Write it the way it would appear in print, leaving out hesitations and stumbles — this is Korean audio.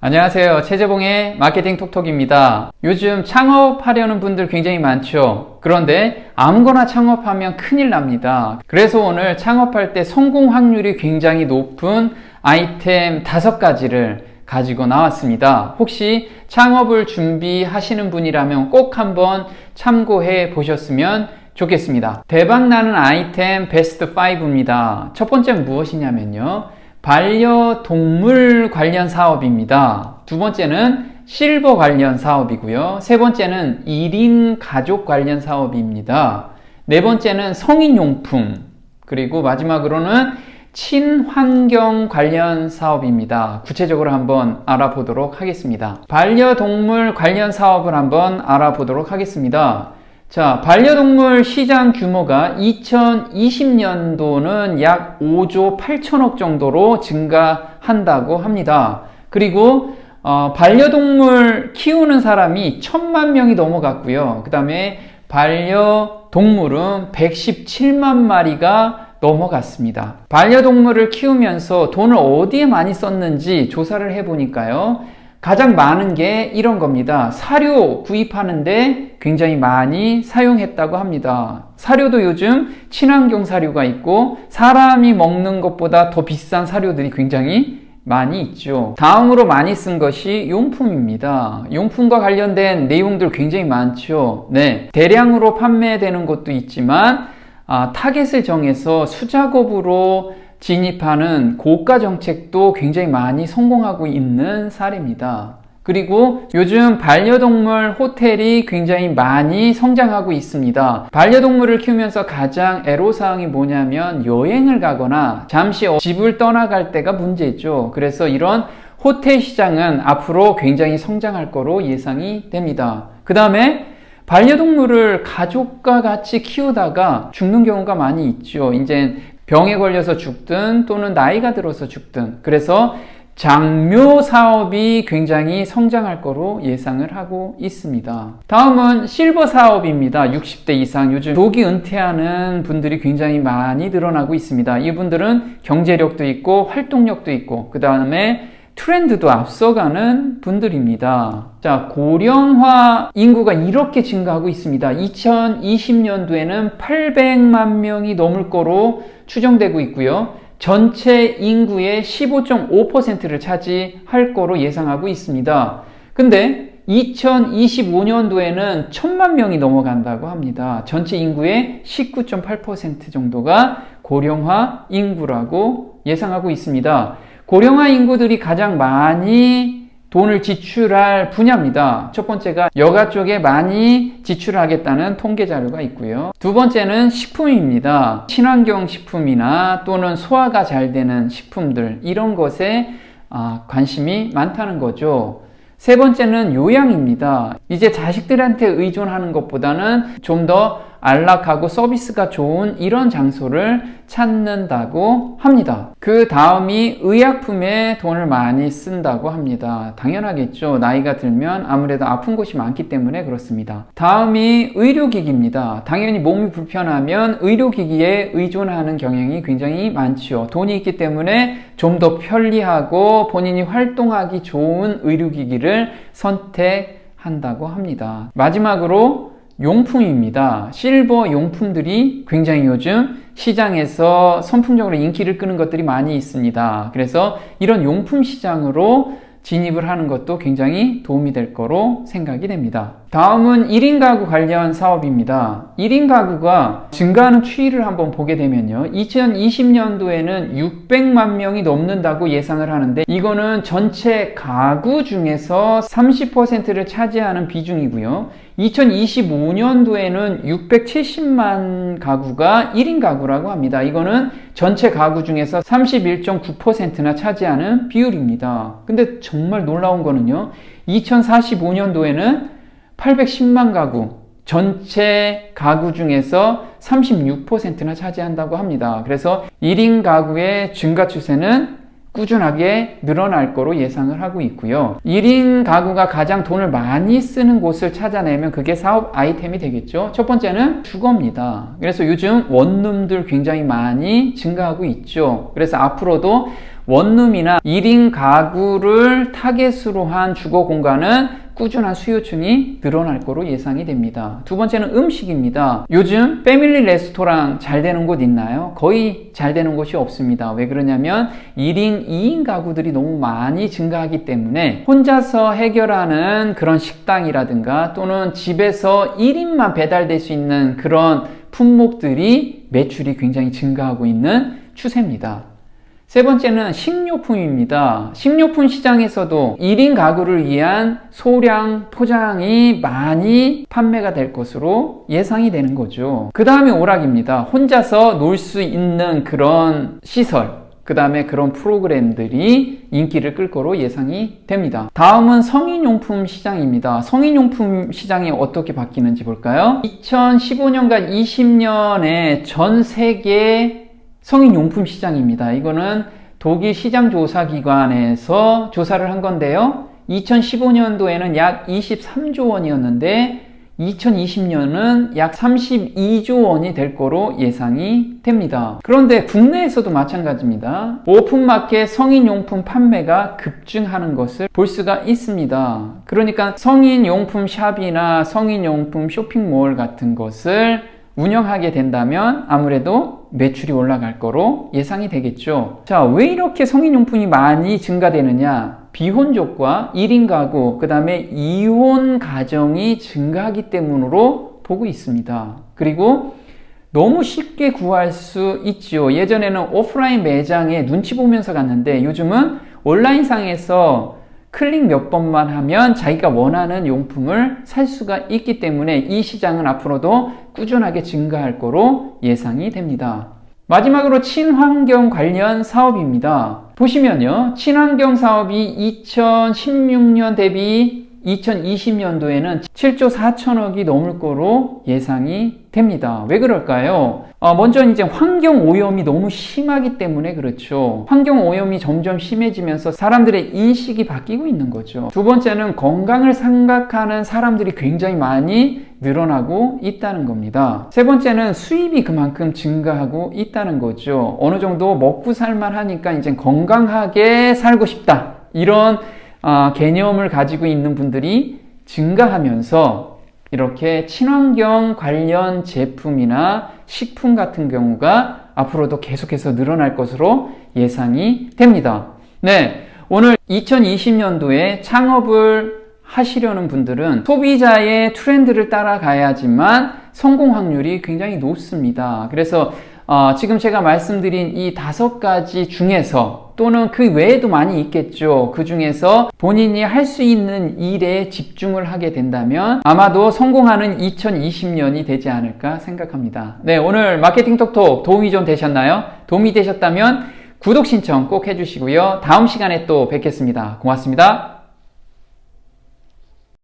안녕하세요. 최재봉의 마케팅 톡톡입니다. 요즘 창업하려는 분들 굉장히 많죠. 그런데 아무거나 창업하면 큰일 납니다. 그래서 오늘 창업할 때 성공 확률이 굉장히 높은 아이템 5가지를 가지고 나왔습니다. 혹시 창업을 준비하시는 분이라면 꼭 한번 참고해 보셨으면 좋겠습니다. 대박나는 아이템 베스트 5입니다. 첫 번째는 무엇이냐면요, 반려동물 관련 사업입니다. 두 번째는 실버 관련 사업이고요. 세 번째는 1인 가족 관련 사업입니다. 네 번째는 성인용품, 그리고 마지막으로는 친환경 관련 사업입니다. 구체적으로 한번 알아보도록 하겠습니다. 반려동물 관련 사업을 한번 알아보도록 하겠습니다. 자, 반려동물 시장 규모가 2020년도는 약 5조 8천억 정도로 증가한다고 합니다. 그리고 반려동물 키우는 사람이 1,000만 명이 넘어갔고요. 그 다음에 반려동물은 117만 마리가 넘어갔습니다. 반려동물을 키우면서 돈을 어디에 많이 썼는지 조사를 해보니까요, 가장 많은 게 이런 겁니다. 사료 구입하는데 굉장히 많이 사용했다고 합니다. 사료도 요즘 친환경 사료가 있고 사람이 먹는 것보다 더 비싼 사료들이 굉장히 많이 있죠. 다음으로 많이 쓴 것이 용품입니다. 용품과 관련된 내용들 굉장히 많죠. 네, 대량으로 판매되는 것도 있지만 타겟을 정해서 수작업으로 진입하는 고가 정책도 굉장히 많이 성공하고 있는 사례입니다. 그리고 요즘 반려동물 호텔이 굉장히 많이 성장하고 있습니다. 반려동물을 키우면서 가장 애로사항이 뭐냐면 여행을 가거나 잠시 집을 떠나갈 때가 문제죠. 그래서 이런 호텔 시장은 앞으로 굉장히 성장할 거로 예상이 됩니다. 그 다음에 반려동물을 가족과 같이 키우다가 죽는 경우가 많이 있죠. 이제 병에 걸려서 죽든 또는 나이가 들어서 죽든, 그래서 장묘 사업이 굉장히 성장할 거로 예상을 하고 있습니다. 다음은 실버 사업입니다. 60대 이상 요즘 조기 은퇴하는 분들이 굉장히 많이 늘어나고 있습니다. 이분들은 경제력도 있고 활동력도 있고 그 다음에 트렌드도 앞서가는 분들입니다. 자, 고령화 인구가 이렇게 증가하고 있습니다. 2020년도에는 800만 명이 넘을 거로 추정되고 있고요. 전체 인구의 15.5%를 차지할 거로 예상하고 있습니다. 근데 2025년도에는 1,000만 명이 넘어간다고 합니다. 전체 인구의 19.8% 정도가 고령화 인구라고 예상하고 있습니다. 고령화 인구들이 가장 많이 돈을 지출할 분야입니다. 첫 번째가 여가 쪽에 많이 지출하겠다는 통계 자료가 있고요. 두 번째는 식품입니다. 친환경 식품이나 또는 소화가 잘 되는 식품들, 이런 것에 관심이 많다는 거죠. 세 번째는 요양입니다. 이제 자식들한테 의존하는 것보다는 좀 더 안락하고 서비스가 좋은 이런 장소를 찾는다고 합니다. 그 다음이 의약품에 돈을 많이 쓴다고 합니다. 당연하겠죠. 나이가 들면 아무래도 아픈 곳이 많기 때문에 그렇습니다. 다음이 의료기기입니다. 당연히 몸이 불편하면 의료기기에 의존하는 경향이 굉장히 많죠. 돈이 있기 때문에 좀 더 편리하고 본인이 활동하기 좋은 의료기기를 선택한다고 합니다. 마지막으로 용품입니다. 실버 용품들이 굉장히 요즘 시장에서 선풍적으로 인기를 끄는 것들이 많이 있습니다. 그래서 이런 용품 시장으로 진입을 하는 것도 굉장히 도움이 될 거로 생각이 됩니다. 다음은 1인 가구 관련 사업입니다. 1인 가구가 증가하는 추이를 한번 보게 되면요, 2020년도에는 600만 명이 넘는다고 예상을 하는데, 이거는 전체 가구 중에서 30%를 차지하는 비중이고요. 2025년도에는 670만 가구가 1인 가구라고 합니다. 이거는 전체 가구 중에서 31.9%나 차지하는 비율입니다. 근데 정말 놀라운 거는요, 2045년도에는 810만 가구, 전체 가구 중에서 36%나 차지한다고 합니다. 그래서 1인 가구의 증가 추세는 꾸준하게 늘어날 거로 예상을 하고 있고요. 1인 가구가 가장 돈을 많이 쓰는 곳을 찾아내면 그게 사업 아이템이 되겠죠. 첫 번째는 주거입니다. 그래서 요즘 원룸들 굉장히 많이 증가하고 있죠. 그래서 앞으로도 원룸이나 1인 가구를 타겟으로 한 주거 공간은 꾸준한 수요층이 늘어날 거로 예상이 됩니다. 두 번째는 음식입니다. 요즘 패밀리 레스토랑 잘 되는 곳 있나요? 거의 잘 되는 곳이 없습니다. 왜 그러냐면 1인, 2인 가구들이 너무 많이 증가하기 때문에 혼자서 해결하는 그런 식당이라든가 또는 집에서 1인만 배달될 수 있는 그런 품목들이 매출이 굉장히 증가하고 있는 추세입니다. 세 번째는 식료품입니다. 식료품 시장에서도 1인 가구를 위한 소량 포장이 많이 판매가 될 것으로 예상이 되는 거죠. 그 다음에 오락입니다. 혼자서 놀 수 있는 그런 시설, 그 다음에 그런 프로그램들이 인기를 끌 거로 예상이 됩니다. 다음은 성인용품 시장입니다. 성인용품 시장이 어떻게 바뀌는지 볼까요? 2015년과 20년에 전 세계 성인용품 시장입니다. 이거는 독일 시장조사기관에서 조사를 한 건데요. 2015년도에는 약 23조 원이었는데 2020년은 약 32조 원이 될 거로 예상이 됩니다. 그런데 국내에서도 마찬가지입니다. 오픈마켓 성인용품 판매가 급증하는 것을 볼 수가 있습니다. 그러니까 성인용품 샵이나 성인용품 쇼핑몰 같은 것을 운영하게 된다면 아무래도 매출이 올라갈 거로 예상이 되겠죠. 자, 왜 이렇게 성인용품이 많이 증가되느냐? 비혼족과 1인 가구, 그 다음에 이혼 가정이 증가하기 때문으로 보고 있습니다. 그리고 너무 쉽게 구할 수 있죠. 예전에는 오프라인 매장에 눈치 보면서 갔는데 요즘은 온라인상에서 클릭 몇 번만 하면 자기가 원하는 용품을 살 수가 있기 때문에 이 시장은 앞으로도 꾸준하게 증가할 거로 예상이 됩니다. 마지막으로 친환경 관련 사업입니다. 보시면요, 친환경 사업이 2016년 대비 2020년도에는 7조 4천억이 넘을 거로 예상이 됩니다. 왜 그럴까요? 먼저 이제 환경 오염이 너무 심하기 때문에 그렇죠. 환경 오염이 점점 심해지면서 사람들의 인식이 바뀌고 있는 거죠. 두 번째는 건강을 생각하는 사람들이 굉장히 많이 늘어나고 있다는 겁니다. 세 번째는 수입이 그만큼 증가하고 있다는 거죠. 어느 정도 먹고 살만 하니까 이제 건강하게 살고 싶다. 이런 개념을 가지고 있는 분들이 증가하면서 이렇게 친환경 관련 제품이나 식품 같은 경우가 앞으로도 계속해서 늘어날 것으로 예상이 됩니다. 네, 오늘 2020년도에 창업을 하시려는 분들은 소비자의 트렌드를 따라가야지만 성공 확률이 굉장히 높습니다. 그래서 지금 제가 말씀드린 이 5가지 중에서 또는 그 외에도 많이 있겠죠. 그 중에서 본인이 할 수 있는 일에 집중을 하게 된다면 아마도 성공하는 2020년이 되지 않을까 생각합니다. 네, 오늘 마케팅 톡톡 도움이 좀 되셨나요? 도움이 되셨다면 구독 신청 꼭 해주시고요. 다음 시간에 또 뵙겠습니다. 고맙습니다.